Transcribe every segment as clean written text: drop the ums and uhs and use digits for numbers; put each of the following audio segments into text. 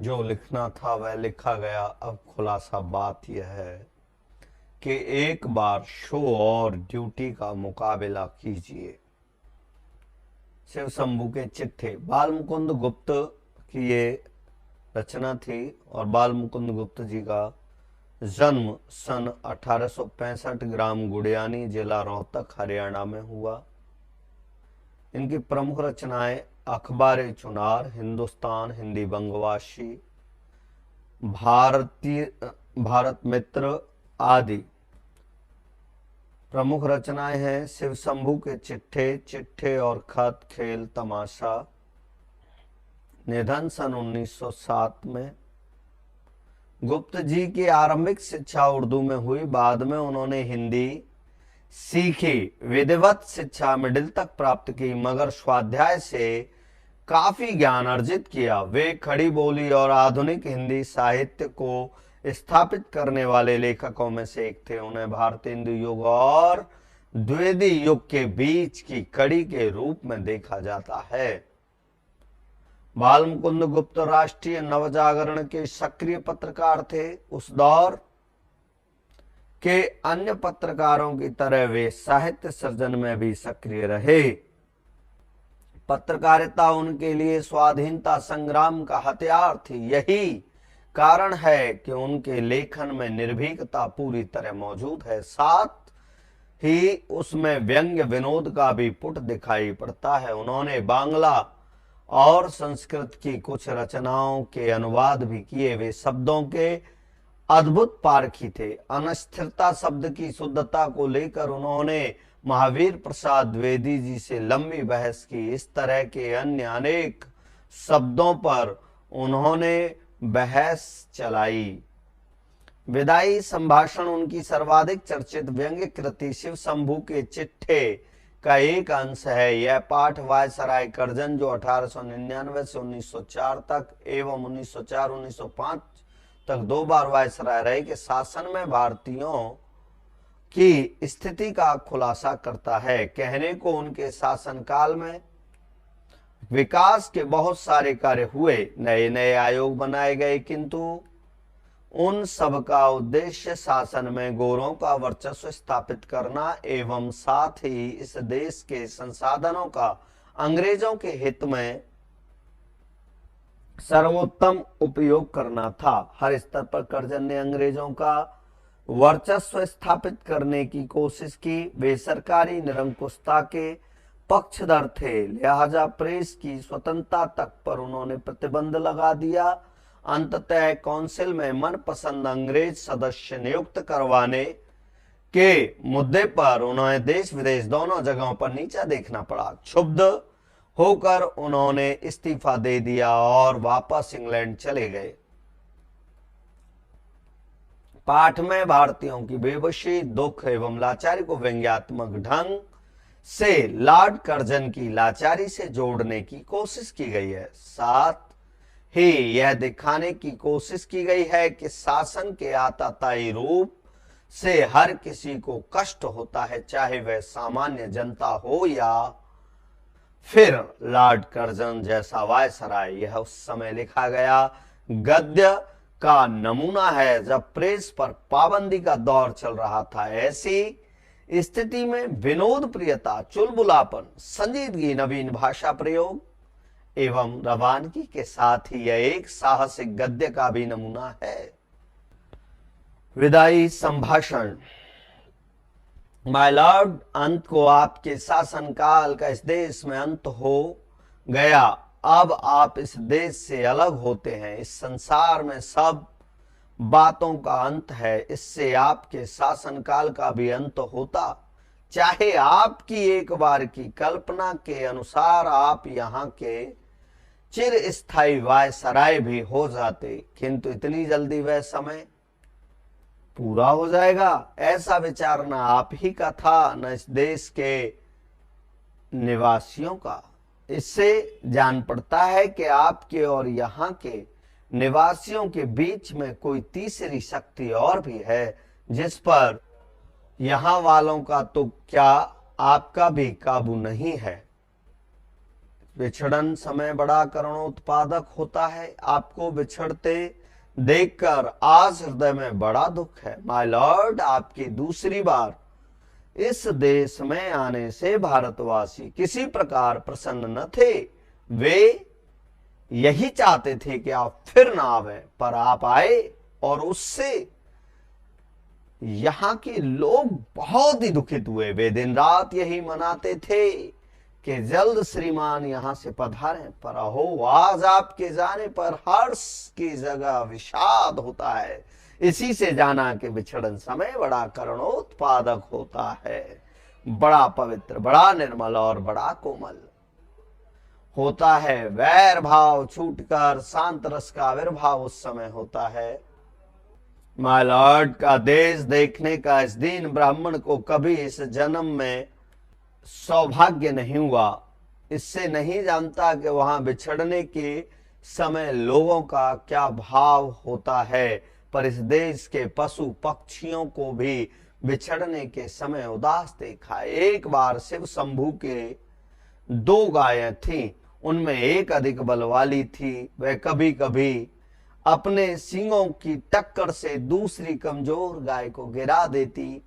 जो लिखना था वह लिखा गया। अब खुलासा बात यह है कि एक बार शो और ड्यूटी का मुकाबला कीजिए। शिव शंभू के चिट्ठे बाल मुकुंद गुप्त की ये रचना थी और बाल मुकुंद गुप्त जी का जन्म सन 1865 ग्राम गुड़ियानी, जिला रोहतक, हरियाणा में हुआ। इनकी प्रमुख रचनाएं अखबार चुनार, हिंदुस्तान, हिंदी बंगवासी, भारत मित्र आदि प्रमुख रचनाएं हैं। शिव शंभू के चिट्ठे, चिट्ठे और खत, खेल तमाशा। निधन सन 1907 में। गुप्त जी की आरंभिक शिक्षा उर्दू में हुई, बाद में उन्होंने हिंदी सीखी। विधिवत शिक्षा मिडिल तक प्राप्त की, मगर स्वाध्याय से काफी ज्ञान अर्जित किया। वे खड़ी बोली और आधुनिक हिंदी साहित्य को स्थापित करने वाले लेखकों में से एक थे। उन्हें भारतीय हिंदू युग और द्विवेदी युग के बीच की कड़ी के रूप में देखा जाता है। बाल मुकुंद गुप्त राष्ट्रीय नवजागरण के सक्रिय पत्रकार थे। उस दौर के अन्य पत्रकारों की तरह वे साहित्य सृजन में भी सक्रिय रहे। पत्रकारिता उनके लिए स्वाधीनता संग्राम का हथियार थी। यही कारण है कि उनके लेखन में निर्भीकता पूरी तरह मौजूद है, साथ ही उसमें व्यंग्य विनोद का भी पुट दिखाई पड़ता है। उन्होंने बांग्ला और संस्कृत की कुछ रचनाओं के अनुवाद भी किए। वे शब्दों के अद्भुत पारखी थे। अनस्थिरता शब्द की शुद्धता को लेकर उन्होंने महावीर प्रसाद द्विवेदी जी से लंबी बहस की। इस तरह के अन्य अनेक शब्दों पर उन्होंने बहस चलाई। विदाई संभाषण उनकी सर्वाधिक चर्चित व्यंग्य कृति शिव शंभू के चिट्ठे का एक अंश है। यह पाठ वायसराय करजन, जो 1899 से 1904 तक एवं 1904-1905 तक 2 बार वायसराय रहे, के शासन में भारतीयों की स्थिति का खुलासा करता है। कहने को उनके शासनकाल में विकास के बहुत सारे कार्य हुए, नए नए आयोग बनाए गए, किंतु उन सब का उद्देश्य शासन में गोरों का वर्चस्व स्थापित करना एवं साथ ही इस देश के संसाधनों का अंग्रेजों के हित में सर्वोत्तम उपयोग करना था। हर स्तर पर करजन ने अंग्रेजों का वर्चस्व स्थापित करने की कोशिश की। वे सरकारी निरंकुशता के पक्षधर थे, लिहाजा प्रेस की स्वतंत्रता तक पर उन्होंने प्रतिबंध लगा दिया। अंततः काउंसिल में मनपसंद अंग्रेज सदस्य नियुक्त करवाने के मुद्दे पर उन्हें देश विदेश दोनों जगहों पर नीचा देखना पड़ा। क्षुब्ध होकर उन्होंने इस्तीफा दे दिया और वापस इंग्लैंड चले गए। पाठ में भारतीयों की बेबसी, दुख एवं लाचारी को व्यंग्यात्मक ढंग से लॉर्ड कर्जन की लाचारी से जोड़ने की कोशिश की गई है। साथ ही यह दिखाने की कोशिश की गई है कि शासन के आताताई रूप से हर किसी को कष्ट होता है, चाहे वह सामान्य जनता हो या फिर लॉर्ड कर्जन जैसा वायसराय। यह उस समय लिखा गया गद्य का नमूना है जब प्रेस पर पाबंदी का दौर चल रहा था। ऐसी स्थिति में विनोद प्रियता, चुलबुलापन, संजीदगी, नवीन भाषा प्रयोग एवं रवानगी के साथ ही यह एक साहसिक गद्य का भी नमूना है। विदाई संभाषण। माय लॉर्ड, अंत को आपके शासनकाल का इस देश में अंत हो गया। अब आप इस देश से अलग होते हैं। इस संसार में सब बातों का अंत है। इससे आपके शासनकाल का भी अंत होता। चाहे आपकी एक बार की कल्पना के अनुसार आप यहाँ के चिर स्थायी वायसराय भी हो जाते, किंतु इतनी जल्दी वह समय पूरा हो जाएगा, ऐसा विचार न आप ही का था न इस देश के निवासियों का। इससे जान पड़ता है कि आपके और यहाँ के निवासियों के बीच में कोई तीसरी शक्ति और भी है, जिस पर यहाँ वालों का तो क्या आपका भी काबू नहीं है। विछड़न समय बड़ा करुणोत्पादक होता है। आपको बिछड़ते देखकर आज हृदय में बड़ा दुख है। माय लॉर्ड, आपकी दूसरी बार इस देश में आने से भारतवासी किसी प्रकार प्रसन्न न थे। वे यही चाहते थे कि आप फिर ना आवे, पर आप आए और उससे यहां के लोग बहुत ही दुखित हुए। वे दिन रात यही मनाते थे कि जल्द श्रीमान यहां से पधारें, पर अहो आज आपके जाने पर हर्ष की जगह विषाद होता है। इसी से जाना कि विछड़न समय बड़ा करुणोत्पादक होता है, बड़ा पवित्र, बड़ा निर्मल और बड़ा कोमल होता है। वैर भाव छूटकर शांत रस का आविर्भाव उस समय होता है। माय लॉर्ड, का देश देखने का इस दीन ब्राह्मण को कभी इस जन्म में सौभाग्य नहीं हुआ। इससे नहीं जानता कि वहां बिछड़ने के समय लोगों का क्या भाव होता है, पर इस देश के पशु पक्षियों को भी बिछड़ने के समय उदास देखा। एक बार शिव शंभू के 2 गायें थीं, उनमें एक अधिक बल वाली थी। वह कभी कभी अपने सींगों की टक्कर से दूसरी कमजोर गाय को गिरा देती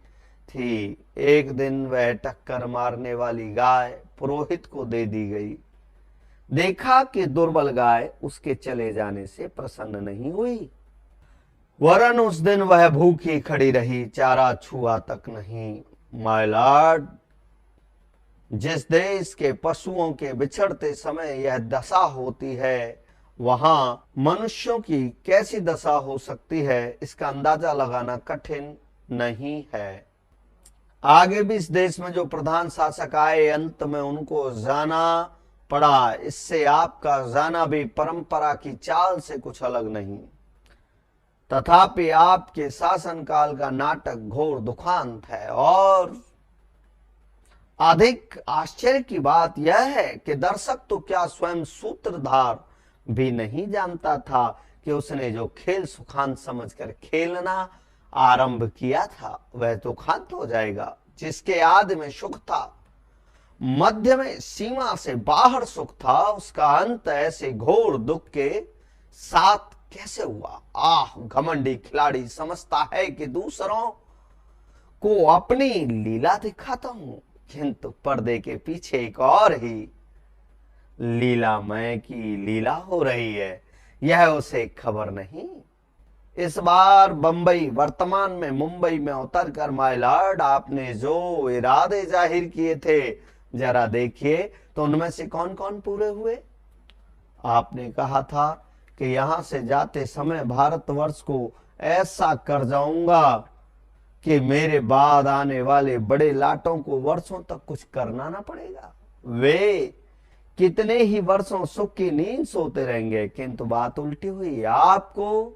थी। एक दिन वह टक्कर मारने वाली गाय पुरोहित को दे दी गई। देखा कि दुर्बल गाय उसके चले जाने से प्रसन्न नहीं हुई, वरन उस दिन वह भूखी खड़ी रही, चारा छुआ तक नहीं। माय लॉर्ड, जिस देश के पशुओं के बिछड़ते समय यह दशा होती है, वहां मनुष्यों की कैसी दशा हो सकती है, इसका अंदाजा लगाना कठिन नहीं है। आगे भी इस देश में जो प्रधान शासक आए, अंत में उनको जाना पड़ा। इससे आपका जाना भी परंपरा की चाल से कुछ अलग नहीं। तथापि आपके शासनकाल का नाटक घोर दुखांत है। और अधिक आश्चर्य की बात यह है कि दर्शक तो क्या, स्वयं सूत्रधार भी नहीं जानता था कि उसने जो खेल सुखांत समझकर खेलना आरंभ किया था वह दुखांत हो जाएगा। जिसके आदि में सुख था, मध्य में सीमा से बाहर सुख था, उसका अंत ऐसे घोर दुख के साथ कैसे हुआ? आह, घमंडी खिलाड़ी समझता है कि दूसरों को अपनी लीला दिखाता हूं, किंतु पर्दे के पीछे एक और ही लीलामय की लीला हो रही है, यह उसे खबर नहीं। इस बार बंबई वर्तमान में मुंबई में उतरकर माय लॉर्ड, आपने जो इरादे जाहिर किए थे जरा देखिए तो उनमें से कौन कौन पूरे हुए। आपने कहा था कि यहां से जाते समय भारतवर्ष को ऐसा कर जाऊंगा कि मेरे बाद आने वाले बड़े लाटों को वर्षों तक कुछ करना ना पड़ेगा। वे कितने ही वर्षों सुख की नींद सोते रहेंगे, किंतु बात उल्टी हुई। आपको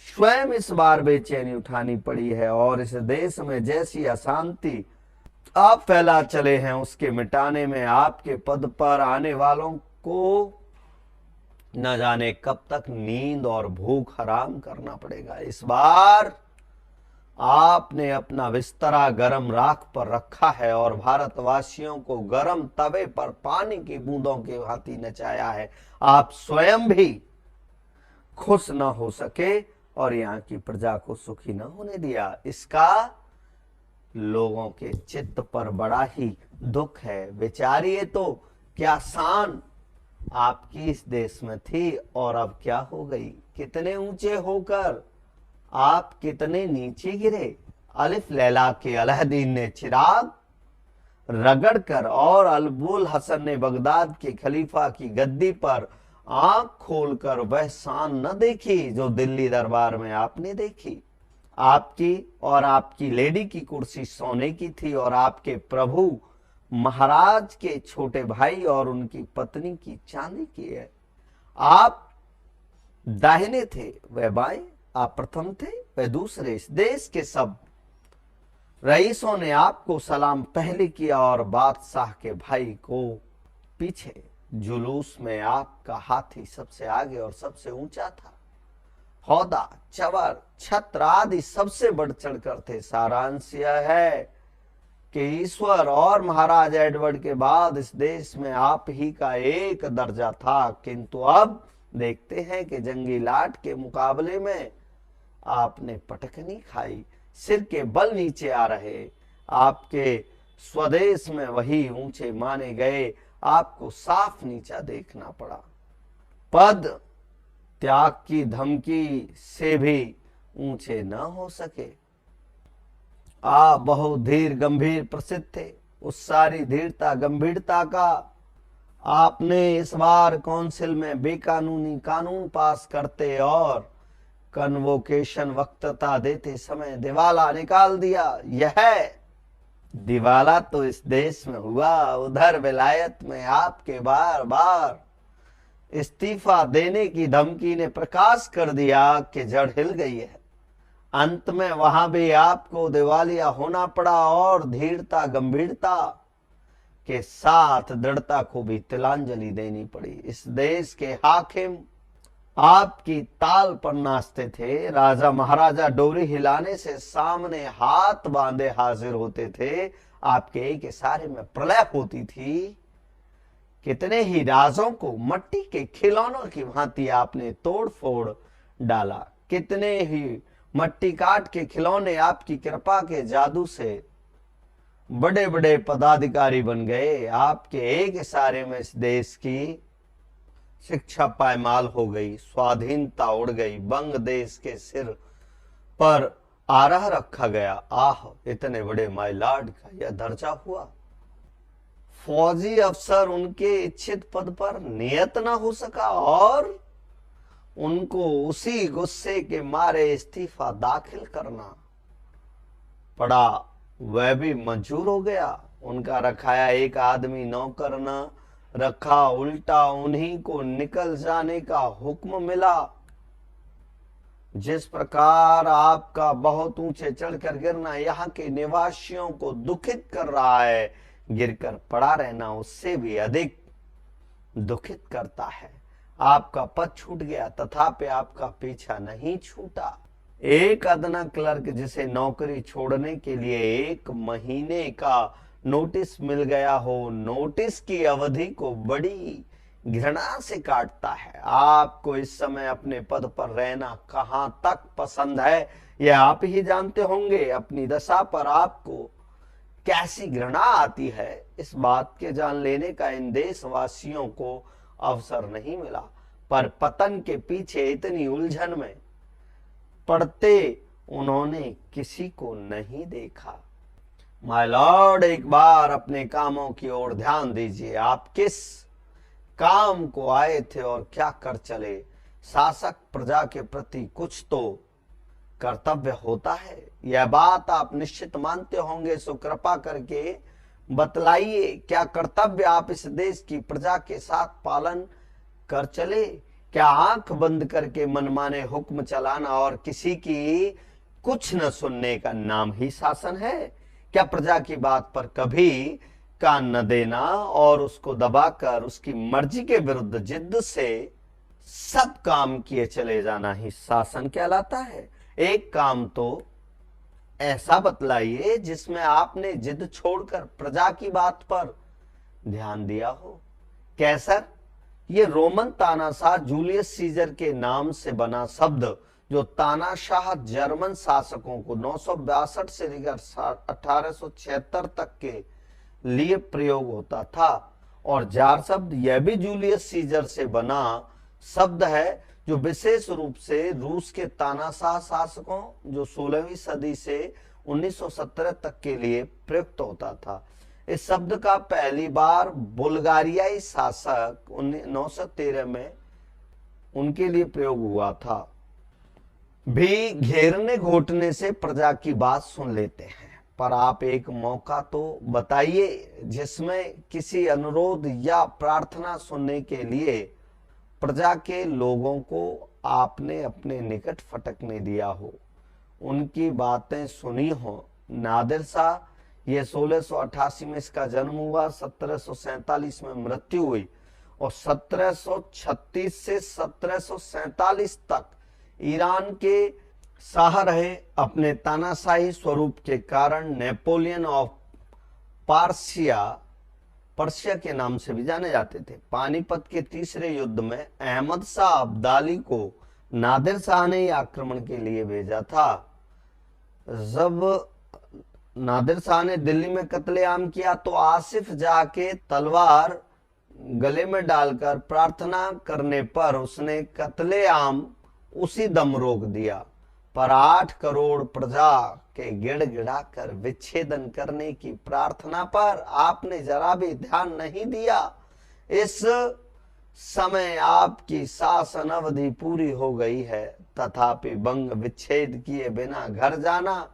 स्वयं इस बार बेचैनी उठानी पड़ी है, और इस देश में जैसी अशांति आप फैला चले हैं, उसके मिटाने में आपके पद पर आने वालों को न जाने कब तक नींद और भूख हराम करना पड़ेगा। इस बार आपने अपना बिस्तरा गरम राख पर रखा है और भारतवासियों को गरम तवे पर पानी की बूंदों के भांति नचाया है। आप स्वयं भी खुश न हो सके और यहाँ की प्रजा को सुखी न होने दिया। इसका लोगों के चित्त पर बड़ा ही दुख है। विचारिए तो, क्या शान आपकी इस देश में थी और अब क्या हो गई। कितने ऊंचे होकर आप कितने नीचे गिरे। अलिफ लैला के अलाउद्दीन ने चिराग रगड़कर और अलबुल हसन ने बगदाद के खलीफा की गद्दी पर आंख खोलकर वह शान न देखी जो दिल्ली दरबार में आपने देखी। आपकी और आपकी लेडी की कुर्सी सोने की थी और आपके प्रभु महाराज के छोटे भाई और उनकी पत्नी की चांदी की है। आप दाहिने थे, वह बाएं। आप प्रथम थे, वह दूसरे। इस देश के सब रईसों ने आपको सलाम पहले किया और बादशाह के भाई को पीछे। जुलूस में आपका हाथी सबसे आगे और सबसे ऊंचा था। हौदा, चवर, छत्र आदि सबसे बढ़ चढ़कर थे। सारांश यह है कि ईश्वर और महाराज एडवर्ड के बाद इस देश में आप ही का एक दर्जा था, किंतु अब देखते हैं कि जंगी लाट के मुकाबले में आपने पटकनी खाई, सिर के बल नीचे आ रहे। आपके स्वदेश में वही ऊंचे माने गए, आपको साफ नीचा देखना पड़ा। पद त्याग की धमकी से भी ऊंचे न हो सके। आप बहुत धीर गंभीर प्रसिद्ध थे। उस सारी धीरता गंभीरता का आपने इस बार काउंसिल में बेकानूनी कानून पास करते और कन्वोकेशन वक्तता देते समय दिवाला निकाल दिया। यह दिवाला तो इस देश में हुआ, उधर विलायत में आपके बार बार इस्तीफा देने की धमकी ने प्रकाश कर दिया कि जड़ हिल गई है। अंत में वहां भी आपको दिवालिया होना पड़ा और धीरता गंभीरता के साथ दृढ़ता को भी तिलांजलि देनी पड़ी। इस देश के हाकिम आपकी ताल पर नाचते थे। राजा महाराजा डोरी हिलाने से सामने हाथ बांधे हाजिर होते थे। आपके एक इशारे में प्रलय होती थी। कितने ही राजों को मट्टी के खिलौनों की भांति आपने तोड़ फोड़ डाला। कितने ही मट्टी काट के खिलौने आपकी कृपा के जादू से बड़े बड़े पदाधिकारी बन गए। आपके एक इशारे में इस देश की शिक्षा पायमाल हो गई, स्वाधीनता उड़ गई, बंग देश के सिर पर आरह रखा गया। आह, इतने बड़े माय लॉर्ड का यह दर्जा हुआ। फौजी अफसर उनके इच्छित पद पर नियत ना हो सका और उनको उसी गुस्से के मारे इस्तीफा दाखिल करना पड़ा। वह भी मंजूर हो गया। उनका रखाया एक आदमी नौकर न रखा, उल्टा उन्हीं को निकल जाने का हुक्म मिला। जिस प्रकार आपका बहुत ऊंचे चढ़कर गिरना यहाँ के निवासियों को दुखित कर रहा है, गिरकर पड़ा रहना उससे भी अधिक दुखित करता है। आपका पद छूट गया, तथापि आपका पीछा नहीं छूटा। एक अदना क्लर्क जिसे नौकरी छोड़ने के लिए 1 महीने का नोटिस मिल गया हो, नोटिस की अवधि को बड़ी घृणा से काटता है। आपको इस समय अपने पद पर रहना कहां तक पसंद है, यह आप ही जानते होंगे। अपनी दशा पर आपको कैसी घृणा आती है, इस बात के जान लेने का इन देशवासियों को अवसर नहीं मिला। पर पतन के पीछे इतनी उलझन में पड़ते उन्होंने किसी को नहीं देखा। माय लॉर्ड, एक बार अपने कामों की ओर ध्यान दीजिए। आप किस काम को आए थे और क्या कर चले। शासक प्रजा के प्रति कुछ तो कर्तव्य होता है, यह बात आप निश्चित मानते होंगे। सो कृपा करके बतलाइए, क्या कर्तव्य आप इस देश की प्रजा के साथ पालन कर चले? क्या आंख बंद करके मनमाने हुक्म चलाना और किसी की कुछ न सुनने का नाम ही शासन है? क्या प्रजा की बात पर कभी कान न देना और उसको दबाकर उसकी मर्जी के विरुद्ध जिद्द से सब काम किए चले जाना ही शासन कहलाता है? एक काम तो ऐसा बतलाइए जिसमें आपने जिद छोड़कर प्रजा की बात पर ध्यान दिया हो। कैसर, ये रोमन तानाशाह जूलियस सीजर के नाम से बना शब्द जो तानाशाह जर्मन शासकों को 962 से लेकर 1876 तक के लिए प्रयोग होता था। और जार शब्द यह भी जूलियस सीजर से बना शब्द है जो विशेष रूप से रूस के तानाशाह शासकों जो 16वीं सदी से 1917 तक के लिए प्रयुक्त होता था। इस शब्द का पहली बार बुल्गारियाई शासक 913 में उनके लिए प्रयोग हुआ था। भी घेरने घोटने से प्रजा की बात सुन लेते हैं, पर आप एक मौका तो बताइए जिसमें किसी अनुरोध या प्रार्थना सुनने के लिए प्रजा के लोगों को आपने अपने निकट फटकने दिया हो, उनकी बातें सुनी हो। नादिर शाह, ये 1688 में इसका जन्म हुआ, 1747 में मृत्यु हुई और 1736 से 1747 तक ईरान के शाह रहे। अपने तानाशाही स्वरूप के कारण नेपोलियन ऑफ पर्शिया के नाम से भी जाने जाते थे। पानीपत के तीसरे युद्ध में अहमद शाह अब्दाली को नादिर शाह ने आक्रमण के लिए भेजा था। जब नादिर शाह ने दिल्ली में कत्लेआम किया तो आसिफ जाके तलवार गले में डालकर प्रार्थना करने पर उसने कत्लेआम उसी दम रोक दिया। पर 8 करोड़ प्रजा के गिड़गिड़ा कर विच्छेदन करने की प्रार्थना पर आपने जरा भी ध्यान नहीं दिया। इस समय आपकी शासन अवधि पूरी हो गई है, तथापि बंग विच्छेद किए बिना घर जाना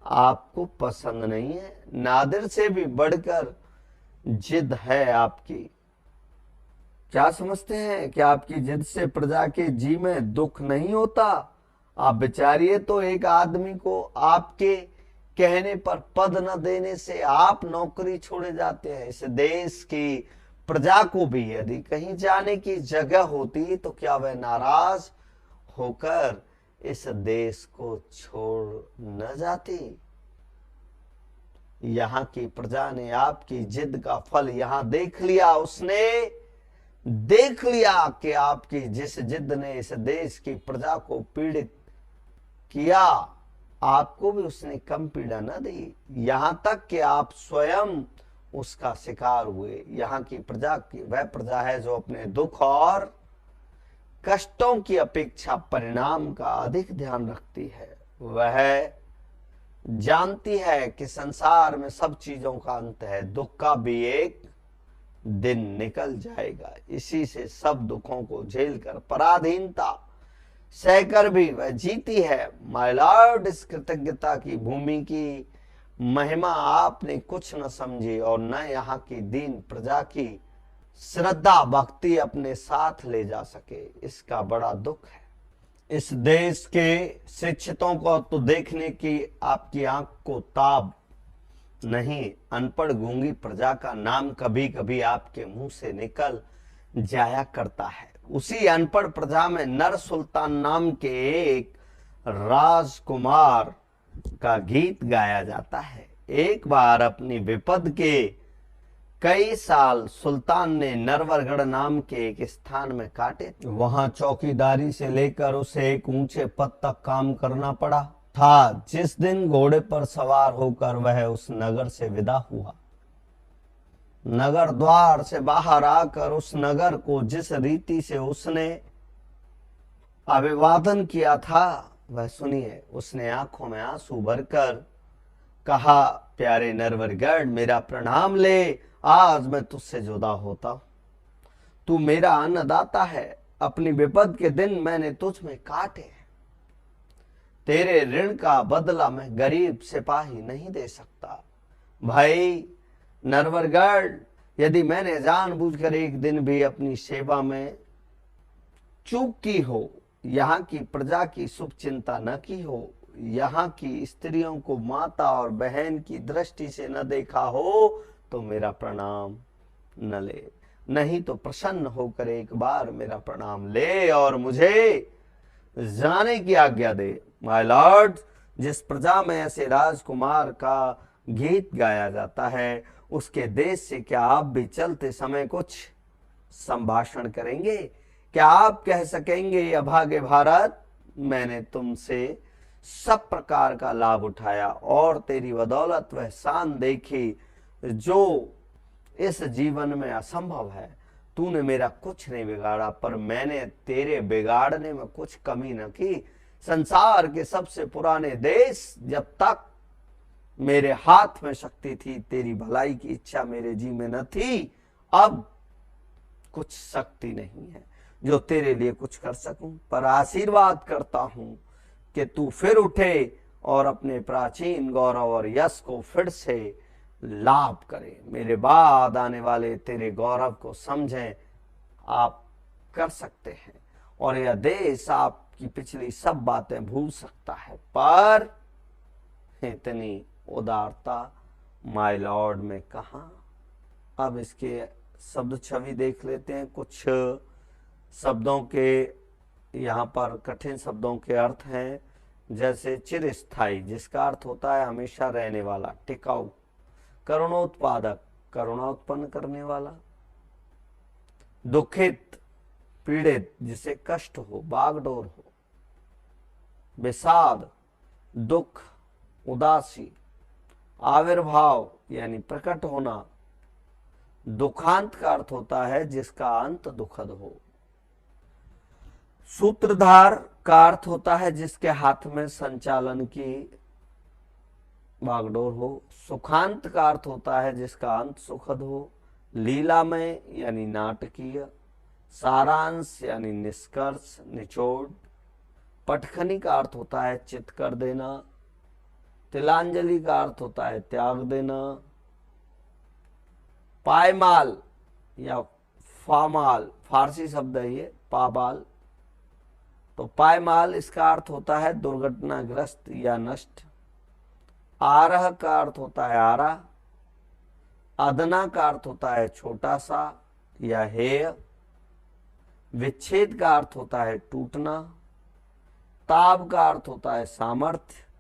आपको पसंद नहीं है। नादिर से भी बढ़कर जिद है आपकी। क्या समझते हैं कि आपकी जिद से प्रजा के जी में दुख नहीं होता? आप विचारिए तो, एक आदमी को आपके कहने पर पद न देने से आप नौकरी छोड़े जाते हैं। इस देश की प्रजा को भी यदि कहीं जाने की जगह होती तो क्या वह नाराज होकर इस देश को छोड़ न जाती? यहाँ की प्रजा ने आपकी जिद का फल यहाँ देख लिया। उसने देख लिया कि आपकी जिस जिद ने इस देश की प्रजा को पीड़ित किया, आपको भी उसने कम पीड़ा न दी। यहां तक कि आप स्वयं उसका शिकार हुए। यहाँ की प्रजा की वह प्रजा है जो अपने दुख और कष्टों की अपेक्षा परिणाम का अधिक ध्यान रखती है। वह जानती है कि संसार में सब चीजों का अंत है, दुख का भी एक दिन निकल जाएगा। इसी से सब दुखों को झेलकर, पराधीनता सहकर भी वह जीती है। माय लॉर्ड, इस कृतज्ञता की भूमि की महिमा आपने कुछ न समझी और न यहाँ की दीन प्रजा की श्रद्धा भक्ति अपने साथ ले जा सके। इसका बड़ा दुख है। इस देश के शिक्षितों को तो देखने की आपकी आंख को ताब नहीं। अनपढ़ गूंगी प्रजा का नाम कभी कभी आपके मुंह से निकल जाया करता है। उसी अनपढ़ प्रजा में नर सुल्तान नाम के एक राजकुमार का गीत गाया जाता है। एक बार अपनी विपद के कई साल सुल्तान ने नरवरगढ़ नाम के एक स्थान में काटे। वहां चौकीदारी से लेकर उसे एक ऊंचे पद तक काम करना पड़ा था। जिस दिन घोड़े पर सवार होकर वह उस नगर से विदा हुआ, नगर द्वार से बाहर आकर उस नगर को जिस रीति से उसने अभिवादन किया था वह सुनिए। उसने आंखों में आंसू भरकर कहा, प्यारे नरवरगढ़, मेरा प्रणाम ले। आज मैं तुझसे जुदा होता हूं। तू मेरा अन्नदाता है। अपनी विपद के दिन मैंने तुझ में काटे। तेरे ऋण का बदला मैं गरीब सिपाही नहीं दे सकता। भाई नरवरगढ़, यदि मैंने जानबूझकर एक दिन भी अपनी सेवा में चूक की हो, यहाँ की प्रजा की शुभ चिंता न की हो, यहाँ की स्त्रियों को माता और बहन की दृष्टि से न देखा हो, तो मेरा प्रणाम न ले। नहीं तो प्रसन्न होकर एक बार मेरा प्रणाम ले और मुझे जाने की आज्ञा दे। माय लॉर्ड, जिस प्रजा में ऐसे राजकुमार का गीत गाया जाता है, उसके देश से क्या आप भी चलते समय कुछ संभाषण करेंगे? क्या आप कह सकेंगे, अभागे भारत, मैंने तुमसे सब प्रकार का लाभ उठाया और तेरी बदौलत वह शान देखी जो इस जीवन में असंभव है। तूने मेरा कुछ नहीं बिगाड़ा, पर मैंने तेरे बिगाड़ने में कुछ कमी न की। संसार के सबसे पुराने देश, जब तक मेरे हाथ में शक्ति थी, तेरी भलाई की इच्छा मेरे जी में न थी। अब कुछ शक्ति नहीं है जो तेरे लिए कुछ कर सकूं, पर आशीर्वाद करता हूं कि तू फिर उठे और अपने प्राचीन गौरव और यश को फिर से लाभ करे। मेरे बाद आने वाले तेरे गौरव को समझें। आप कर सकते हैं और यह देश आपकी पिछली सब बातें भूल सकता है, पर इतनी उदारता माय लॉर्ड में कहां। अब इसके शब्द छवि देख लेते हैं। कुछ शब्दों के यहाँ पर कठिन शब्दों के अर्थ हैं, जैसे चिरस्थायी, जिसका अर्थ होता है हमेशा रहने वाला, टिकाऊ। करुणोत्पादक, करुणा उत्पन्न करने वाला। दुखित, पीड़ित, जिसे कष्ट हो, बागडोर हो। विषाद, दुख, उदासी। आविर्भाव यानी प्रकट होना। दुखांत का अर्थ होता है जिसका अंत दुखद हो। सूत्रधार का अर्थ होता है जिसके हाथ में संचालन की बागडोर हो। सुखांत का अर्थ होता है जिसका अंत सुखद हो। लीलामय यानी नाटकीय। सारांश यानी निष्कर्ष, निचोड़। पटखनी का अर्थ होता है चित कर देना। तिलांजलि का अर्थ होता है त्याग देना। पायमाल या फामाल, फारसी शब्द है ये, पाबाल। तो पायमाल इसका अर्थ होता है दुर्घटनाग्रस्त या नष्ट। आरह का अर्थ होता है आरा। अदना का अर्थ होता है छोटा सा या हेय। विच्छेद का अर्थ होता है टूटना। ताब का अर्थ होता है सामर्थ्य।